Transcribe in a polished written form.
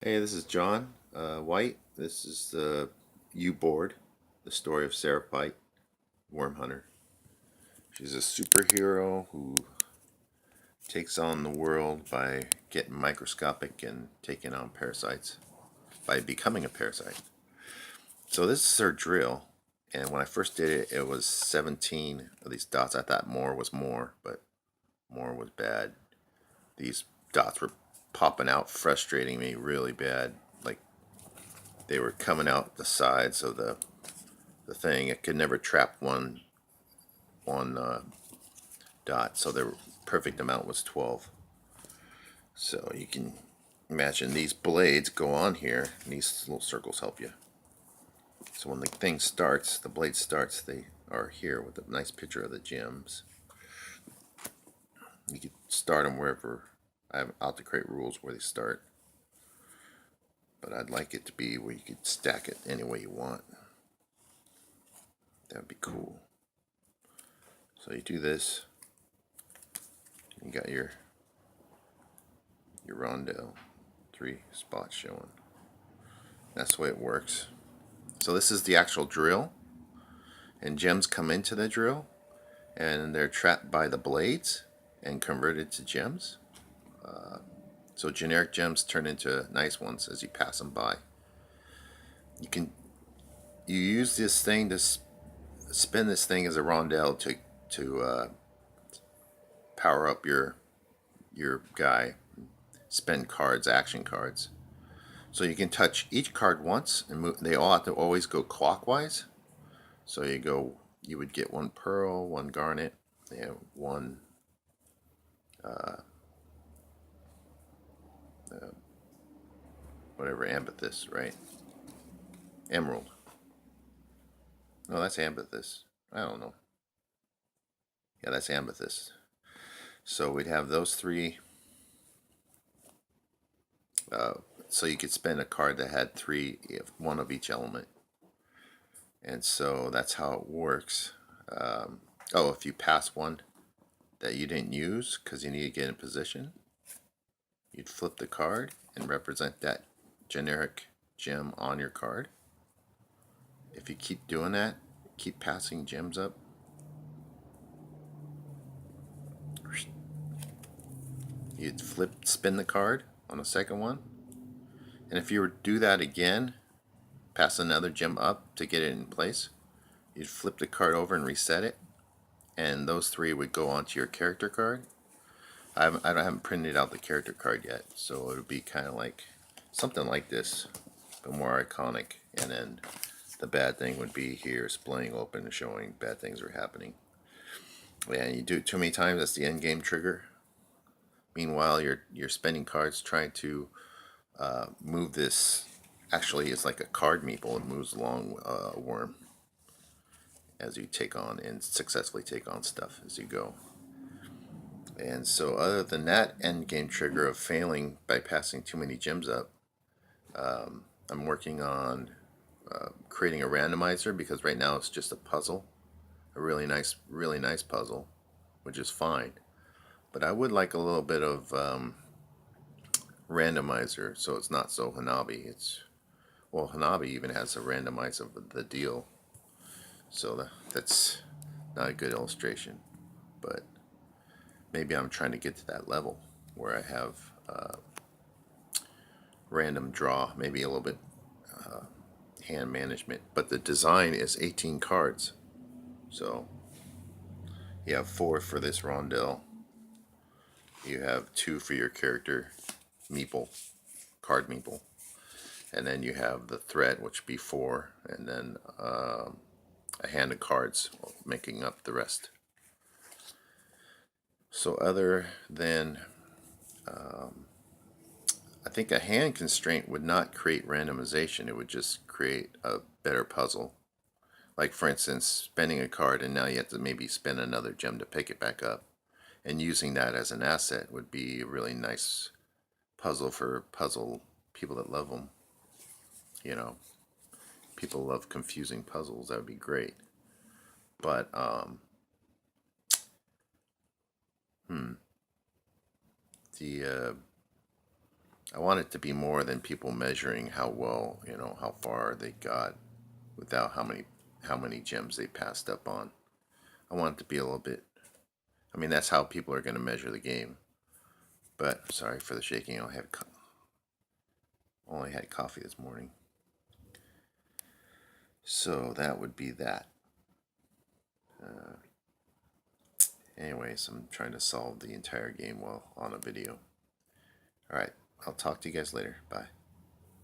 Hey, this is John White. This is the Ubored, the story of Sarah Pike, Worm Hunter. She's a superhero who takes on the world by getting microscopic and taking on parasites by becoming a parasite. So this is her drill, and when I first did it, it was 17 of these dots. I thought more was more, but more was bad. These dots were popping out, frustrating me really bad. Like they were coming out the sides of the thing. It could never trap one dot, so the perfect amount was 12. So you can imagine these blades go on here, and these little circles help you. So when the thing starts, the blade starts, they are here with a nice picture of the gems. You can start them wherever. I have out to create rules where they start, but I'd like it to be where you could stack it any way you want. That would be cool. So you do this. You got your rondel, 3 spots showing. That's the way it works. So this is the actual drill, and gems come into the drill, and they're trapped by the blades and converted to gems. So generic gems turn into nice ones as you pass them by. You can you use this thing to spin this thing as a rondel to power up your guy. Spend cards, action cards. So you can touch each card once and move. They all have to always go clockwise. So you would get one pearl, one garnet, one whatever amethyst, right? Emerald. No, that's amethyst. I don't know. Yeah, that's amethyst. So we'd have those three. Uh, so you could spend a card that had three, one of each element, and so that's how it works. Oh, if you pass one that you didn't use because you need to get in position, you'd flip the card and represent that generic gem on your card. If you keep doing that, keep passing gems up, you'd spin the card on the second one. And if you were to do that again, pass another gem up to get it in place, you'd flip the card over and reset it, and those three would go onto your character card. I haven't printed out the character card yet, so it would be kind of like something like this, but more iconic. And then the bad thing would be here, splitting open and showing bad things are happening. And you do it too many times, that's the end game trigger. Meanwhile, you're spending cards trying to move this. Actually, it's like a card meeple. It moves along a worm as you take on and successfully take on stuff as you go. And so, other than that end game trigger of failing by passing too many gems up, I'm working on creating a randomizer because right now it's just a puzzle, a really nice puzzle, which is fine. But I would like a little bit of randomizer so it's not so Hanabi. Well, Hanabi even has a randomizer of the deal, so that's not a good illustration. But maybe I'm trying to get to that level where I have random draw, maybe a little bit hand management. But the design is 18 cards, so you have 4 for this rondel. You have 2 for your character meeple, card meeple, and then you have the thread, which would be 4, and then a hand of cards making up the rest. So other than I think a hand constraint would not create randomization. It would just create a better puzzle. Like for instance, spending a card and now you have to maybe spend another gem to pick it back up. And using that as an asset would be a really nice puzzle for puzzle people that love them. You know, people love confusing puzzles. That would be great. But the I want it to be more than people measuring how well, how far they got without how many gems they passed up on. I want it to be a little bit. I mean, that's how people are going to measure the game. But sorry for the shaking. I only had coffee this morning. So that would be that. Anyways, I'm trying to solve the entire game while on a video. Alright, I'll talk to you guys later. Bye.